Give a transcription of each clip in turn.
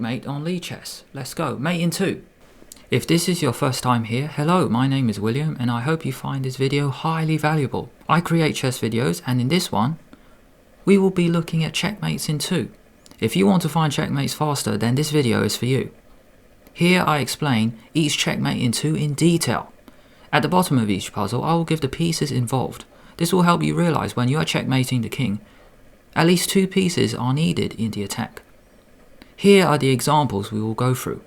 Checkmate on lichess. Let's go, mate in 2. If this is your first time here, hello, my name is William and I hope you find this video highly valuable. I create chess videos and in this one, we will be looking at checkmates in 2. If you want to find checkmates faster, then this video is for you. Here I explain each checkmate in 2 in detail. At the bottom of each puzzle, I will give the pieces involved. This will help you realize when you are checkmating the king, at least 2 pieces are needed in the attack. Here are the examples we will go through.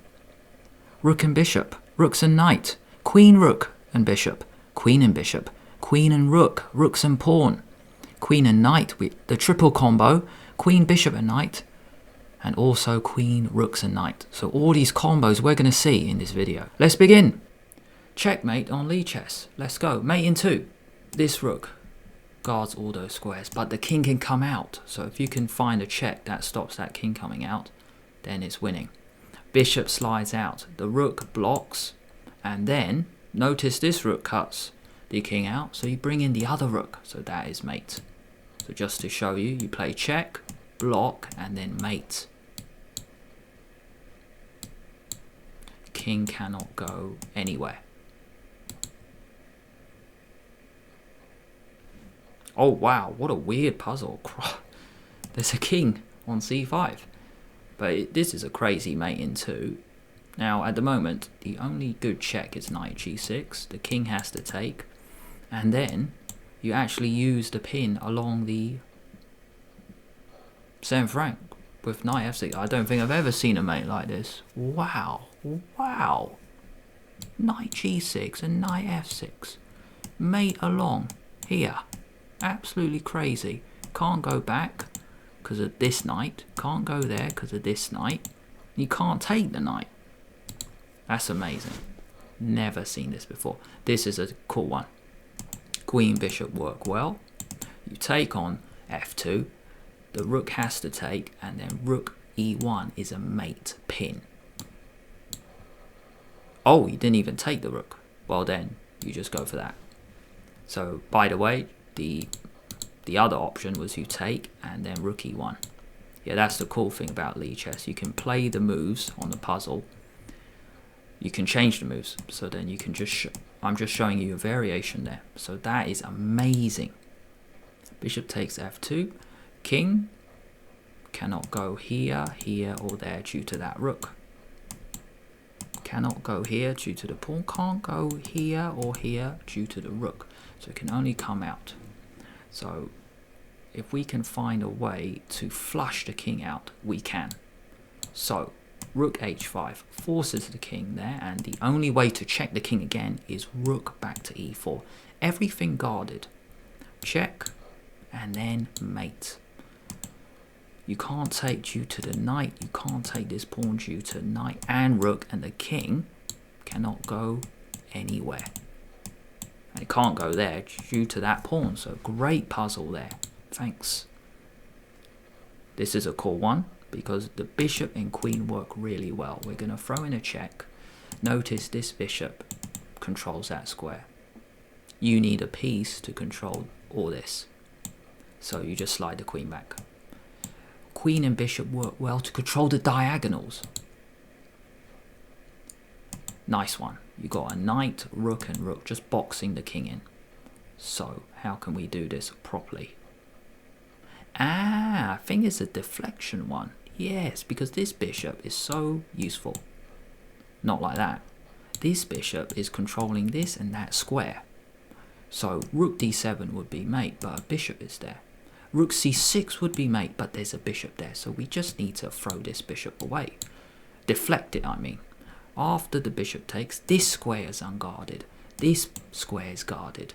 Rook and bishop, rooks and knight, queen, rook and bishop, queen and bishop, queen and rook, rooks and pawn, queen and knight with the triple combo, queen, bishop and knight, and also queen, rooks and knight. So all these combos we're going to see in this video. Let's begin. Checkmate on lichess. Let's go. Mate in 2. This rook guards all those squares, but the king can come out. So if you can find a check that stops that king coming out, then it's winning. Bishop slides out, the rook blocks, and then notice this rook cuts the king out, so you bring in the other rook, so that is mate. So just to show you, you play check, block, and then mate. King cannot go anywhere. Oh wow, what a weird puzzle. There's a king on c5. But this is a crazy mate in 2. Now at the moment, the only good check is knight g6. The king has to take. And then you actually use the pin along the 7th rank with knight f6. I don't think I've ever seen a mate like this. Wow. Wow. Knight g6 and knight f6. Mate along here. Absolutely crazy. Can't go back because of this knight, can't go there because of this knight. You can't take the knight. That's amazing. Never seen this before. This is a cool one. Queen bishop work well. You take on f2. The rook has to take, and then rook e1 is a mate pin. Oh, you didn't even take the rook. Well then, you just go for that. So by the way, the other option was you take and then rook e1. Yeah, that's the cool thing about lichess. You can play the moves on the puzzle. You can change the moves. So then you can just, I'm just showing you a variation there. So that is amazing. Bishop takes f2. King cannot go here, here or there due to that rook. Cannot go here due to the pawn. Can't go here or here due to the rook. So it can only come out. So if we can find a way to flush the king out, we can. So rook h5 forces the king there, and the only way to check the king again is rook back to e4. Everything guarded. Check and then mate. You can't take due to the knight, you can't take this pawn due to knight and rook, and the king cannot go anywhere. And it can't go there due to that pawn, so great puzzle there. Thanks. This is a cool one because the bishop and queen work really well. We're going to throw in a check. Notice this bishop controls that square. You need a piece to control all this. So you just slide the queen back. Queen and bishop work well to control the diagonals. Nice one. You got a knight, rook and rook just boxing the king in. So how can we do this properly? I think it's a deflection one. Yes, because this bishop is so useful. Not like that. This bishop is controlling this and that square. So rook d7 would be mate, but a bishop is there. Rook c6 would be mate, but there's a bishop there. So we just need to throw this bishop away. Deflect it, I mean. After the bishop takes, this square is unguarded. This square is guarded.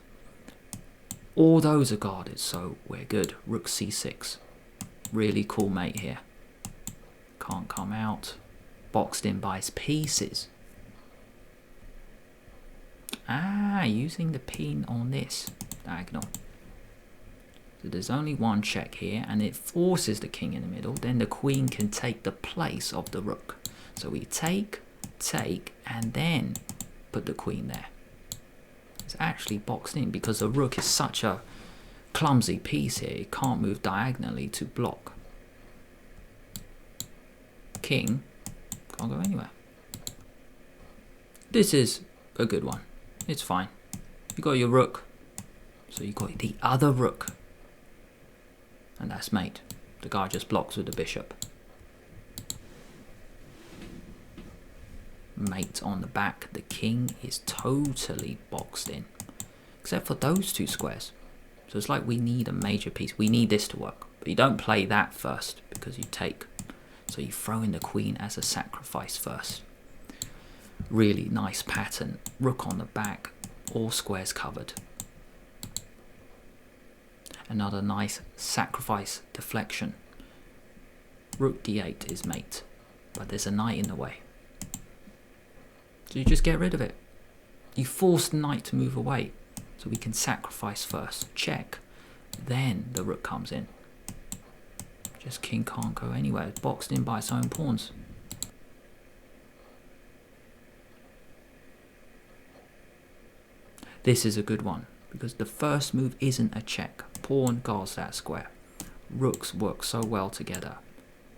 All those are guarded, so we're good. Rook c6. Really cool mate here. Can't come out. Boxed in by his pieces. Using the pin on this diagonal. So there's only one check here, and it forces the king in the middle. Then the queen can take the place of the rook. So we take, and then put the queen there. It's actually boxed in because the rook is such a clumsy piece here. It can't move diagonally to block. King Can't go anywhere. This is a good one. It's fine. You got your rook. So you got the other rook. And that's mate. The guy just blocks with the bishop. Mate on the back. The king is totally boxed in. Except for those two squares. So it's like we need a major piece. We need this to work. But you don't play that first because you take. So you throw in the queen as a sacrifice first. Really nice pattern. Rook on the back. All squares covered. Another nice sacrifice deflection. Rook d8 is mate. But there's a knight in the way. So you just get rid of it. You force the knight to move away. So we can sacrifice first. Check. Then the rook comes in. Just king can't go anywhere. It's boxed in by its own pawns. This is a good one. Because the first move isn't a check. Pawn guards that square. Rooks work so well together.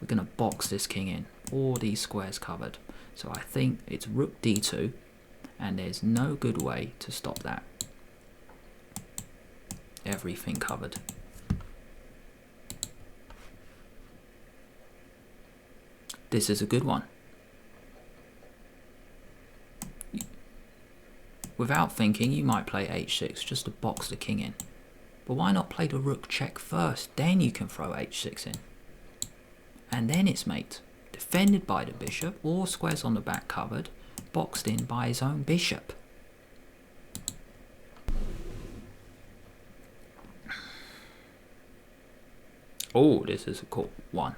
We're going to box this king in. All these squares covered. So I think it's rook d2. And there's no good way to stop that. Everything covered. This is a good one. Without thinking, you might play h6 just to box the king in. But why not play the rook check first? Then you can throw h6 in. And then it's mate. Defended by the bishop, all squares on the back covered, boxed in by his own bishop. Oh, this is a cool one.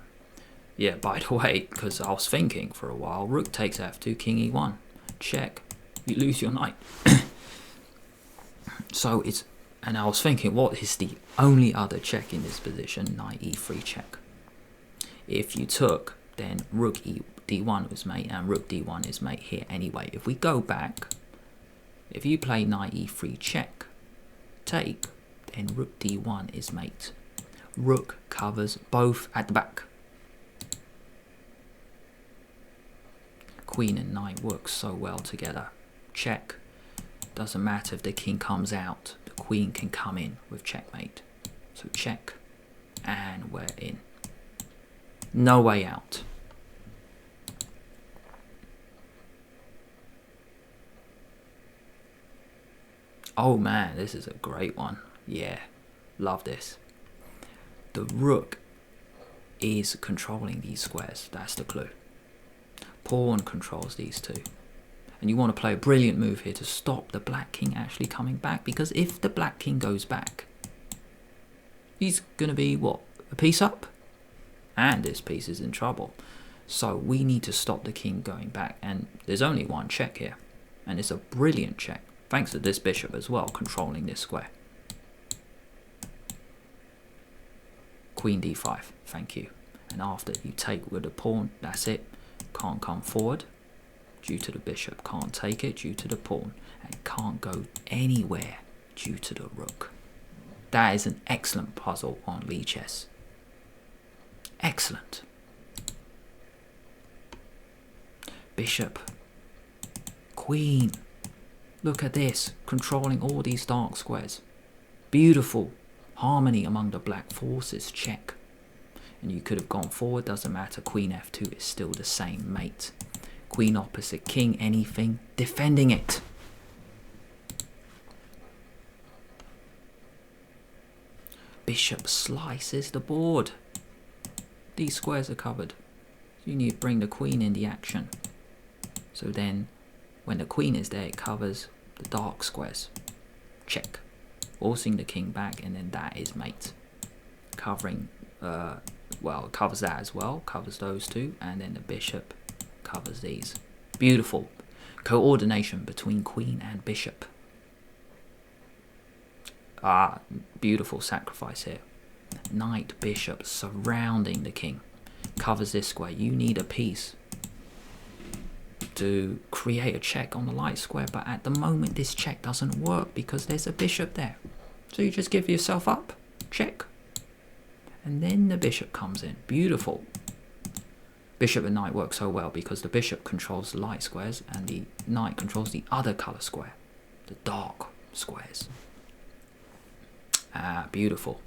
Yeah, by the way, because I was thinking for a while, rook takes f2, king e1. Check. You lose your knight. So it's, and I was thinking, what is the only other check in this position? Knight e3 check. If you took, then rook d1 was mate, and rook d1 is mate here anyway. If we go back, if you play knight e3 check, take, then rook d1 is mate. Rook covers both at the back. Queen and knight work so well together. Check. Doesn't matter if the king comes out, the queen can come in with checkmate. So check, and we're in. No way out. Oh man, this is a great one. Yeah, love this. The rook is controlling these squares. That's the clue. Pawn controls these two. And you want to play a brilliant move here to stop the black king actually coming back. Because if the black king goes back, he's going to be, what, a piece up? And this piece is in trouble. So we need to stop the king going back. And there's only one check here. And it's a brilliant check. Thanks to this bishop as well, controlling this square. Queen d5, thank you. And after you take with the pawn, that's it. Can't come forward due to the bishop. Can't take it due to the pawn. And can't go anywhere due to the rook. That is an excellent puzzle on lichess. Excellent. Bishop. Queen. Look at this. Controlling all these dark squares. Beautiful. Harmony among the black forces. Check. And you could have gone forward. Doesn't matter. Queen f2 is still the same mate. Queen opposite king. Anything. Defending it. Bishop slices the board. These squares are covered. So you need to bring the queen in the action. So then, when the queen is there, it covers the dark squares. Check. Forcing the king back, and then that is mate. Covering, well, it covers that as well. Covers those two, and then the bishop covers these. Beautiful. Coordination between queen and bishop. Ah, beautiful sacrifice here. Knight, bishop surrounding the king. Covers this square. You need a piece to create a check on the light square, but at the moment this check doesn't work because there's a bishop there. So you just give yourself up. Check. And then the bishop comes in. Beautiful. Bishop and knight work so well because the bishop controls the light squares and the knight controls the other color square, the dark squares. Ah, beautiful.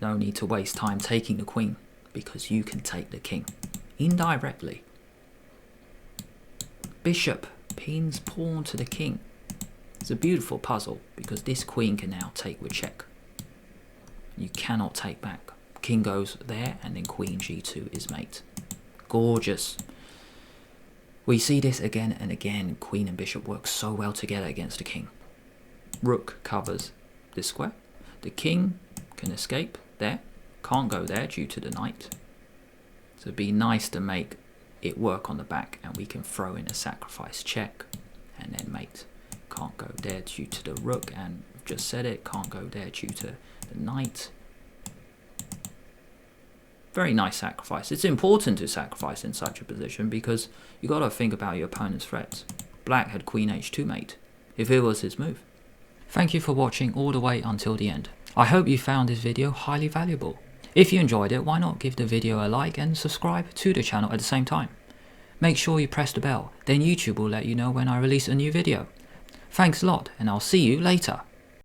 No need to waste time taking the queen because you can take the king indirectly. Bishop pins pawn to the king. It's a beautiful puzzle because this queen can now take with check. You cannot take back. King goes there and then queen g2 is mate. Gorgeous. We see this again and again. Queen and bishop work so well together against the king. Rook covers this square. The king can escape there. Can't go there due to the knight. So it'd be nice to make it work on the back and we can throw in a sacrifice check and then mate. Can't go there due to the rook, and just said it, can't go there due to the knight. Very nice sacrifice. It's important to sacrifice in such a position because you got to think about your opponent's threats. Black had queen h2 mate, if it was his move. Thank you for watching all the way until the end. I hope you found this video highly valuable. If you enjoyed it, why not give the video a like and subscribe to the channel at the same time. Make sure you press the bell, then YouTube will let you know when I release a new video. Thanks a lot, and I'll see you later.